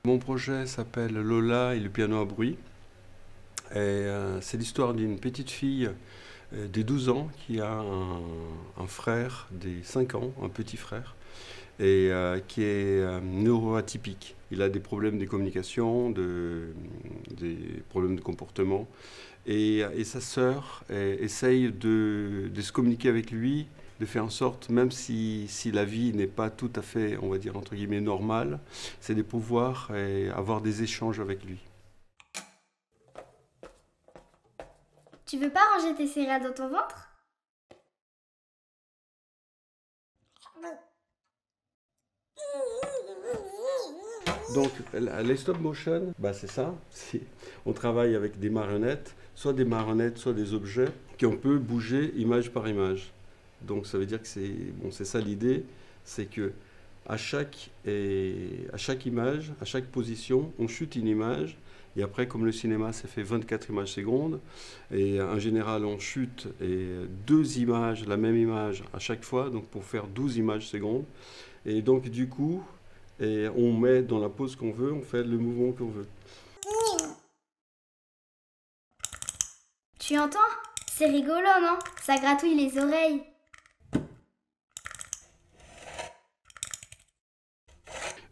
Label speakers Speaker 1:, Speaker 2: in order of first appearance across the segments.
Speaker 1: Mon projet s'appelle Lola et le piano à bruit. C'est l'histoire d'une petite fille des 12 ans qui a un frère des 5 ans, un petit frère, et qui est neuroatypique. Il a des problèmes de communication, des problèmes de comportement. Et sa sœur essaye de se communiquer avec lui, de faire en sorte, même si la vie n'est pas tout à fait, on va dire, entre guillemets, normale, c'est de pouvoir avoir des échanges avec lui.
Speaker 2: Tu veux pas ranger tes céréales dans ton ventre?
Speaker 1: Donc, les stop motion, c'est ça. On travaille avec des marionnettes, soit des objets qu'on peut bouger image par image. Donc, ça veut dire que c'est ça l'idée, c'est que à chaque image, à chaque position, on chute une image. Et après, comme le cinéma, ça fait 24 images secondes. Et en général, on chute deux images, la même image à chaque fois, donc pour faire 12 images secondes. Et donc, du coup, on met dans la pose qu'on veut, on fait le mouvement qu'on veut.
Speaker 2: Tu entends? C'est rigolo, non? Ça gratouille les oreilles.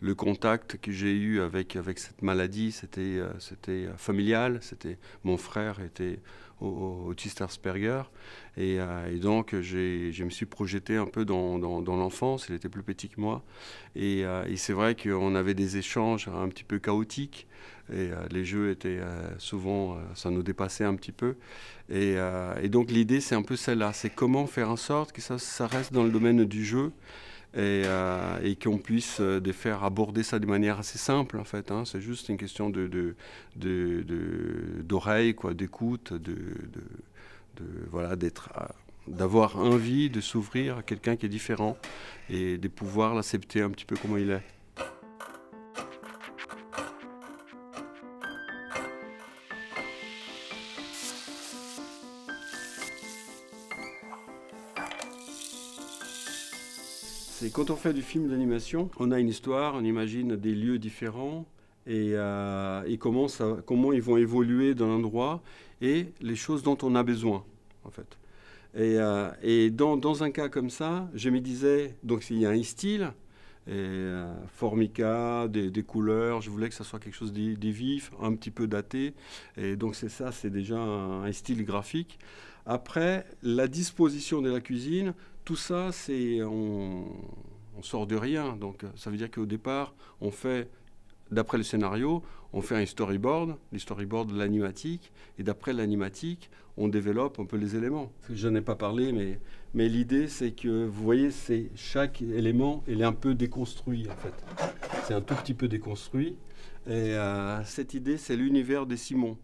Speaker 1: Le contact que j'ai eu avec cette maladie, c'était familial. Mon frère était autiste Asperger. Et donc, je me suis projeté un peu dans l'enfance. Il était plus petit que moi. Et c'est vrai qu'on avait des échanges un petit peu chaotiques. Et les jeux étaient souvent, ça nous dépassait un petit peu. Et donc, l'idée, c'est un peu celle-là. C'est comment faire en sorte que ça reste dans le domaine du jeu. Et qu'on puisse faire aborder ça de manière assez simple en fait. C'est juste une question d'oreille, quoi, d'écoute, voilà, d'avoir envie de s'ouvrir à quelqu'un qui est différent et de pouvoir l'accepter un petit peu comme il est. C'est quand on fait du film d'animation, on a une histoire, on imagine des lieux différents et comment ils vont évoluer dans l'endroit et les choses dont on a besoin, en fait. Et dans un cas comme ça, je me disais, donc il y a un style, formica, des couleurs, je voulais que ça soit quelque chose de vif, un petit peu daté, et donc c'est déjà un style graphique. Après, la disposition de la cuisine, tout ça, on sort de rien. Donc, ça veut dire qu'au départ, on fait, d'après le scénario, on fait un storyboard, les storyboards de l'animatique, et d'après l'animatique, on développe un peu les éléments. Je n'en ai pas parlé, mais l'idée, c'est que, vous voyez, chaque élément, il est un peu déconstruit, en fait. C'est un tout petit peu déconstruit. Et cette idée, c'est l'univers des Simons.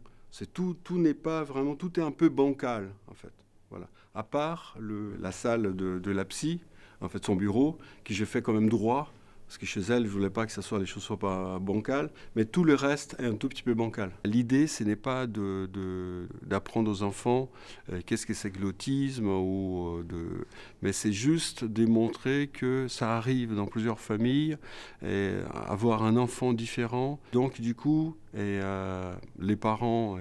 Speaker 1: Tout n'est pas vraiment, tout est un peu bancal, en fait. Voilà. À part la salle de la psy, en fait son bureau, que j'ai fait quand même droit, parce que chez elle, je voulais pas que les choses soient pas bancales, mais tout le reste est un tout petit peu bancal. L'idée, ce n'est pas d'apprendre aux enfants qu'est-ce que c'est que l'autisme, mais c'est juste de montrer que ça arrive dans plusieurs familles, et avoir un enfant différent. Donc du coup, les parents,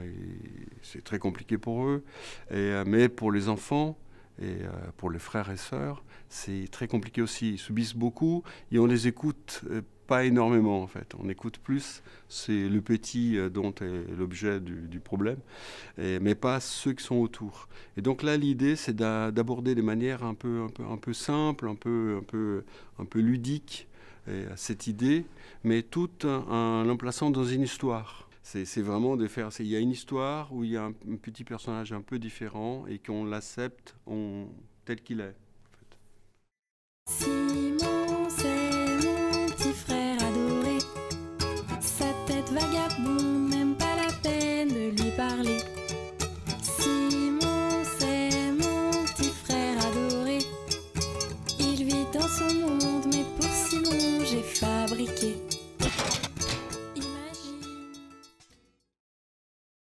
Speaker 1: c'est très compliqué pour eux, mais pour les enfants, et pour les frères et sœurs, c'est très compliqué aussi. Ils subissent beaucoup et on les écoute pas énormément en fait. On écoute plus, c'est le petit dont est l'objet du problème, mais pas ceux qui sont autour. Et donc là, l'idée, c'est d'aborder de manière un peu simple, un peu ludique cette idée, mais tout en l'emplaçant dans une histoire. C'est vraiment de faire. Il y a une histoire où il y a un petit personnage un peu différent et qu'on l'accepte tel qu'il est. En fait.